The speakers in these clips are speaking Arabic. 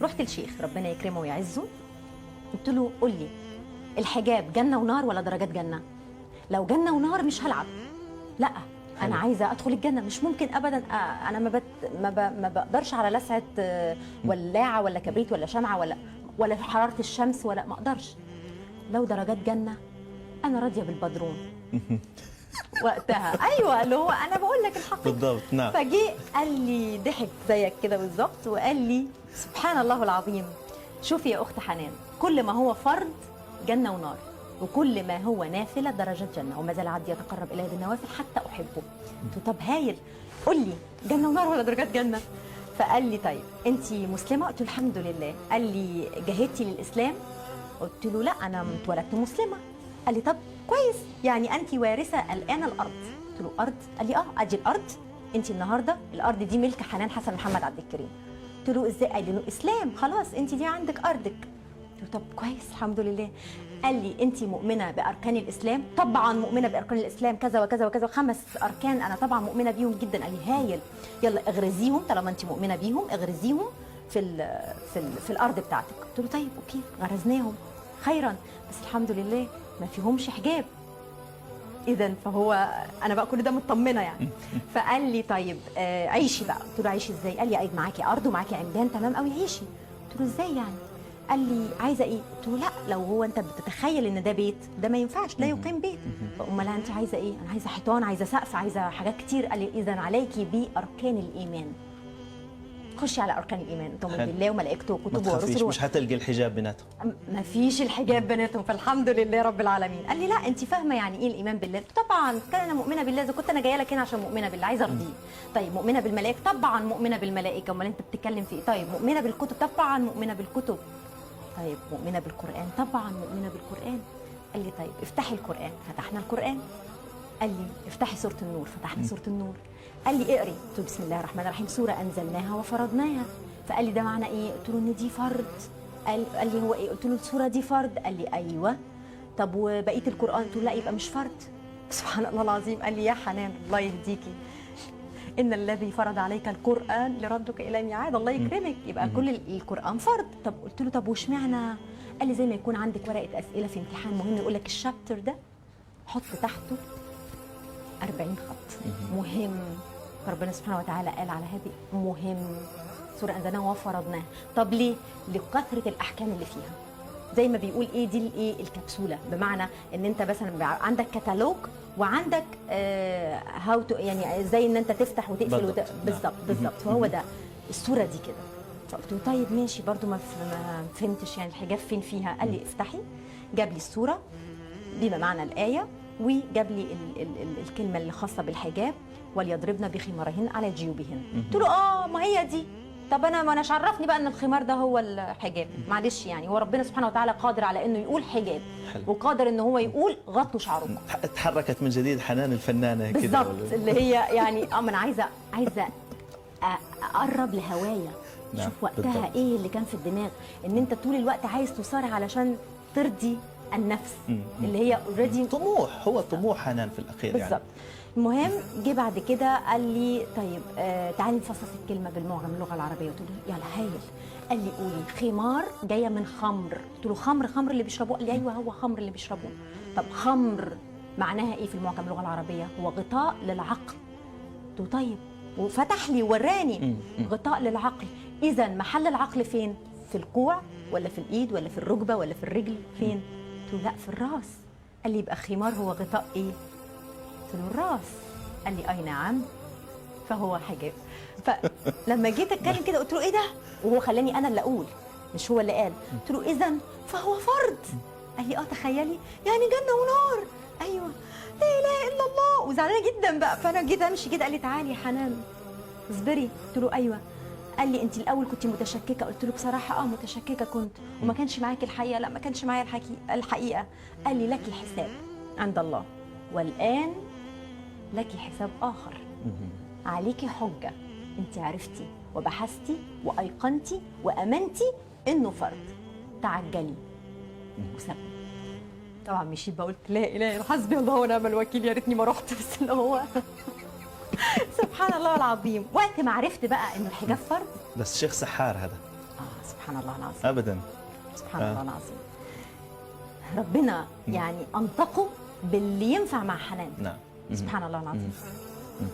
رحت للشيخ ربنا يكرمه ويعزه، قلت له قول لي الحجاب جنه ونار ولا درجات جنه؟ لو جنه ونار مش هلعب، لا انا عايزه ادخل الجنه، مش ممكن ابدا. انا ما بقدرش على لسعه ولاعه ولا كبريت ولا شمعه ولا حراره الشمس، ولا ما اقدرش. لو درجات جنه انا راضيه بالبدرون. وقتها ايوه، اللي هو انا بقول لك الحق بالضبط. نعم. فجي قال لي ضحك زيك كده بالظبط وقال لي سبحان الله العظيم، شوفي يا اخت حنان، كل ما هو فرض جنه ونار، وكل ما هو نافله درجات جنه، وما زال عبدي يتقرب الي بالنوافل حتى احبه. قلت له طب هايل، قول لي جنه ونار ولا درجات جنه؟ فقال لي طيب انت مسلمه؟ قلت له الحمد لله. قال لي جاهدتي للاسلام؟ قلت له لا انا اتولدت مسلمه. قال لي طب كويس، يعني انت وارثه الان الارض. قلت له ارض؟ قال لي ادي الارض، انت النهارده الارض دي ملك حنان حسن محمد عبد الكريم. قلت له ازاي؟ قال لي انه اسلام، خلاص انت دي عندك ارضك. قلت له طب كويس الحمد لله. قال لي انت مؤمنه باركان الاسلام؟ طبعا مؤمنه باركان الاسلام كذا وكذا وكذا، 5 اركان انا طبعا مؤمنه بيهم جدا. قال لي هايل، يلا اغرزيهم طالما انت مؤمنه بيهم، اغرزيهم في الارض بتاعتك. قلت له طيب اوكي، غرزناهم خيرا، بس الحمد لله ما فيهمش حجاب. اذا فهو انا بقى كل ده مطمنه يعني. فقال لي طيب عيشي بقى. قلت له عيشي ازاي؟ قال لي معاكي ارض ومعاكي عمدان تمام قوي، عيشي. قلت له ازاي يعني؟ قال لي عايزه ايه؟ قلت له لا، لو هو انت بتتخيل ان ده بيت، ده ما ينفعش، لا يقيم بيت. امال انت عايزه ايه؟ انا عايزه حيطان، عايزه سقف، عايزه حاجات كتير. قال لي اذا عليكي باركان الايمان، خشي على اركان الايمان، تؤمن بالله وملائكته وكتبه ورسله. مش هتلقي الحجاب بيناتهم، ما فيش الحجاب بيناتهم، فالحمد لله رب العالمين. قال لي لا انت فاهمه يعني ايه الايمان بالله؟ طبعا كان انا مؤمنه بالله، اذا كنت انا جايه لك هنا عشان مؤمنه بالله عايزه ارضيه. طيب مؤمنه بالملائكه؟ طبعا مؤمنه بالملائكه، امال انت بتتكلم في ايه؟ طيب مؤمنه بالكتب؟ طبعا مؤمنه بالكتب. طيب مؤمنه بالقران؟ طبعا مؤمنه بالقران. قال لي طيب افتحي القران. فتحنا القران. قال لي افتحي سوره النور. فتحنا سوره النور. قال لي اقري. قلت له بسم الله الرحمن الرحيم، سوره انزلناها وفرضناها. فقال لي ده معنى ايه؟ قلت له ان دي فرض. قال لي هو ايه؟ قلت له السوره دي فرض. قال لي ايوه. طب وبقيه القران؟ قلت له لا يبقى مش فرض. سبحان الله العظيم. قال لي يا حنان الله يهديكي، ان الذي فرض عليك القران لردك الى ميعاد، الله يكرمك، يبقى كل القران فرض. طب قلت له طب واشمعنى؟ قال لي زي ما يكون عندك ورقه اسئله في امتحان مهم يقول لك الشابتر ده حط تحته 40 خط مهم، ربنا سبحانه وتعالى قال على هذه مهم، سوره انزلناها وفرضناها. طب ليه؟ لكثره الاحكام اللي فيها. زي ما بيقول ايه دي الايه الكبسوله، بمعنى ان انت مثلا عندك كتالوج وعندك هاو يعني زي ان انت تفتح وتقفل بالظبط بالظبط. فهو ده الصوره دي كده. فقلت له طيب ماشي، برضو ما فهمتش يعني الحجاب فين فيها. قال لي افتحي. جاب لي الصوره بما معنى الايه، وجاب لي الكلمه اللي خاصه بالحجاب، وليضربن بخمارهن على جيوبهن. قلت له ما هي دي. طب انا ما اناش عرفني بقى ان الخمار ده هو الحجاب، معلش يعني هو ربنا سبحانه وتعالى قادر على انه يقول حجاب، وقادر ان هو يقول غطوا شعركم. تحركت من جديد حنان الفنانه كده بالظبط، اللي هي يعني ما انا عايزه اقرب لهوايا. نعم. شوف وقتها بالضبط. ايه اللي كان في الدماغ، ان انت طول الوقت عايز تصارع علشان ترضي النفس اللي هي اوريدي طموح، هو طموح حنان في الاخير بالظبط يعني. المهم جه بعد كده قال لي طيب تعالي نفصص الكلمه بالمعجم اللغه العربيه. قلت له يلا هايل. قال لي قولي خمار جايه من خمر. قلت له خمر اللي بيشربوه؟ قال لي ايوه هو خمر اللي بيشربوه. طب خمر معناها ايه في المعجم اللغه العربيه؟ هو غطاء للعقل. قلت له طيب، وفتح لي ووراني غطاء للعقل. اذا محل العقل فين؟ في الكوع ولا في الايد ولا في الركبه ولا في الرجل؟ فين؟ قلت له لا في الراس. قال لي يبقى خمار هو غطاء ايه؟ قلت له الراس. قال لي اي نعم فهو حجاب. فلما جيت اتكلم كده قلت له ايه ده؟ وهو خلاني انا اللي اقول مش هو اللي قال. قلت له اذا فهو فرض. قال لي تخيلي يعني جنه ونار. ايوه لا اله الا الله. وزعلانه جدا بقى. فانا جيت امشي كده قال لي تعالي يا حنان اصبري. قلت له ايوه. قال لي انت الاول كنت متشككه. قلت له بصراحه متشككه كنت، وما كانش معاكي الحقيقه. لا ما كانش معايا الحقيقه. قال لي لك الحساب عند الله، والان لك حساب آخر. عليكي حجة، انت عرفتي وبحثتي وأيقنتي وأمنتي إنه فرض، تعجلي وسبني. طبعا مشيت بقى قلت لا إله إلا حسبي الله ونعم الوكيل، يا ريتني ما رحت. بس اللي هو سبحان الله العظيم. وقت ما عرفت بقى إن الحجاب فرض. بس شيخ سحار هذا. سبحان الله العظيم. ابدا. سبحان الله العظيم. ربنا يعني انطقه باللي ينفع مع حنان. نعم. سبحان الله العظيم.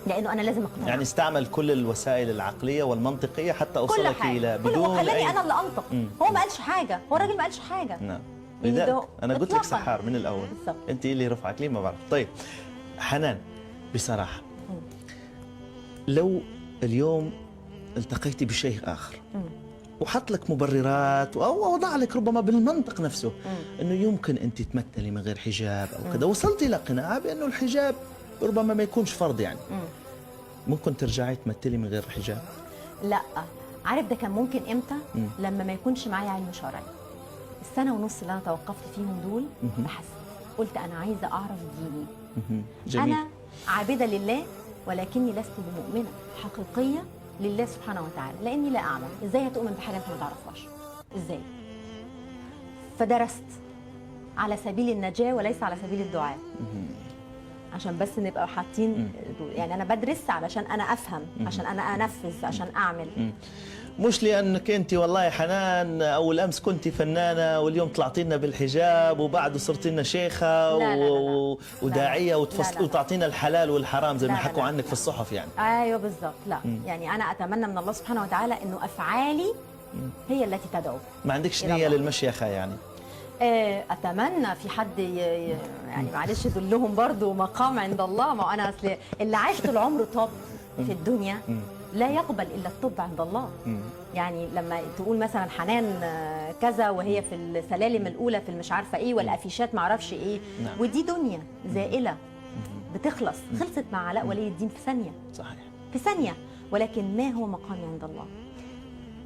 لانه انا لازم اقتنع. يعني استعمل كل الوسائل العقليه والمنطقيه حتى كل اوصلك حاجه الى كل بدون خلاني انا اللي انطق. مم. هو ما قالش حاجه، هو الراجل ما قالش حاجه. نعم. يعني لذلك انا قلت لك إطلاقاً. سحار من الاول. بالضبط. انت اللي رفعك لي ما بعرف. طيب حنان، بصراحه لو اليوم التقيتي بشيخ اخر وحط لك مبررات او وضع لك ربما بالمنطق نفسه انه يمكن انت تمثلي من غير حجاب او كذا، وصلتي الى قناعه بانه الحجاب ربما ما يكونش فرض، يعني ممكن ترجعي تمثلي من غير حجاب؟ لا، عارف ده كان ممكن امتى؟ لما ما يكونش معايا علم شرعي. السنه ونص اللي انا توقفت فيهم دول بحثت، قلت انا عايزه اعرف ديني. جميل. انا عابده لله ولكني لست بمؤمنه حقيقيه لله سبحانه وتعالى، لاني لا اعلم. ازاي هتؤمن بحاجه انت ما تعرفهاش؟ ازاي؟ فدرست على سبيل النجاه وليس على سبيل الدعاء، عشان بس نبقى حاطين. يعني انا بدرس علشان انا افهم، عشان انا انفذ، عشان اعمل. مش لانك انت والله حنان اول امس كنت فنانه واليوم طلعتي لنا بالحجاب وبعده صرتي لنا شيخه لا لا لا لا. وداعيه لا وتفصل لا لا. وتعطينا الحلال والحرام زي ما لا لا حكوا لا. عنك في الصحف يعني. ايوه بالظبط. لا يعني انا اتمنى من الله سبحانه وتعالى انه افعالي هي التي تدعو. ما عندكش إلى نيه الله. للمشيخه يعني؟ اتمنى في حد يعني معلش دلهم برضو مقام عند الله. ما هو انا اصل اللي عايش طول عمره طب في الدنيا لا يقبل الا الطب عند الله. يعني لما تقول مثلا حنان كذا وهي في السلالم الاولى في المش عارفه ايه والافيشات ما اعرفش ايه، نعم. ودي دنيا زائله بتخلص. خلصت مع علاء ولي الدين في ثانيه، صحيح. في ثانيه. ولكن ما هو مقامي عند الله؟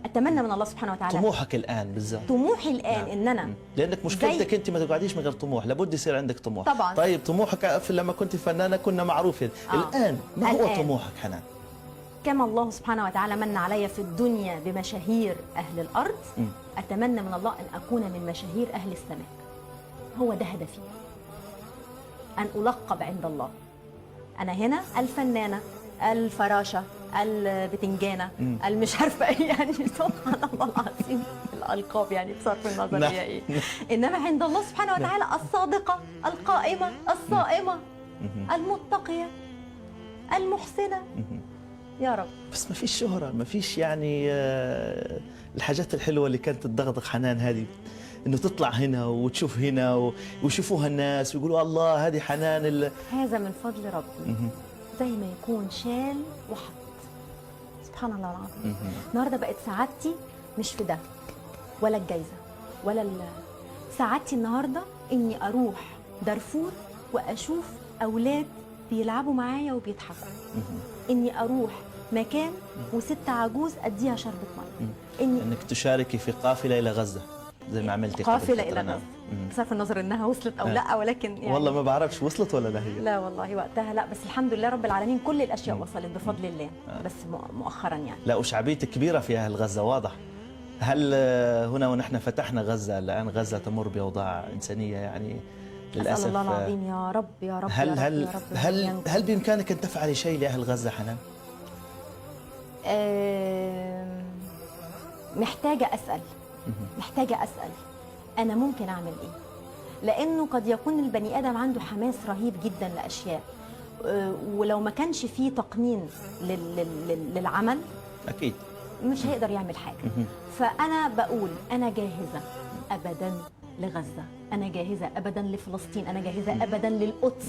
اتمنى من الله سبحانه وتعالى. طموحك الان بالذات؟ طموحي الان ان انا لانك مشكلتك انت ما تقعديش من غير طموح، لابد يصير عندك طموح. طبعا. طيب طموحك لما كنت فنانه كنا معروفين. الان ما هو الآن. طموحك حنان؟ كما الله سبحانه وتعالى من علي في الدنيا بمشاهير أهل الأرض، أتمنى من الله أن أكون من مشاهير أهل السماء. هو ده هدفي، أن ألقب عند الله. أنا هنا الفنانة، الفراشة، البتنجانة، المش عارفة إيه، يعني سبحان الله العظيم الألقاب يعني بصرف النظر هي إيه. إنما عند الله سبحانه وتعالى الصادقة، القائمة، الصائمة، المتقية، المحسنة. يا رب. بس ما فيش شهرة، ما فيش يعني الحاجات الحلوة اللي كانت تضغطك حنان هذه، انه تطلع هنا وتشوف هنا ويشوفوها الناس ويقولوا الله هذه حنان هذا من فضل ربي. زي ما يكون شال وحط. سبحان الله العظيم. النهارده بقت سعادتي مش في ده ولا الجايزة ولا سعادتي النهارده اني اروح دارفور واشوف اولاد بيلعبوا معايا وبيضحكوا. اني اروح مكان وست عجوز اديها شربة ميه. انك تشاركي في قافله الى غزه زي ما عملتي قافله الى غزه. بصرف النظر انها وصلت او لا، ولكن يعني والله ما بعرفش وصلت ولا لا هي. لا والله وقتها لا، بس الحمد لله رب العالمين كل الاشياء وصلت بفضل الله. بس مؤخرا يعني لا، وشعبيتك كبيره في اهل غزه واضح. هل هنا ونحن فتحنا غزه الان غزه تمر باوضاع انسانيه يعني للاسف؟ أسأل الله العظيم يا رب يا رب هل يا رب هل يا رب هل بامكانك ان تفعلي شيء لاهل غزه حنان؟ محتاجة أسأل أنا ممكن أعمل إيه؟ لأنه قد يكون البني آدم عنده حماس رهيب جدا لأشياء، ولو ما كانش فيه تقنين للعمل أكيد مش هيقدر يعمل حاجة. فأنا بقول أنا جاهزة أبدا لغزة، أنا جاهزة أبدا لفلسطين، أنا جاهزة أبدا للقدس.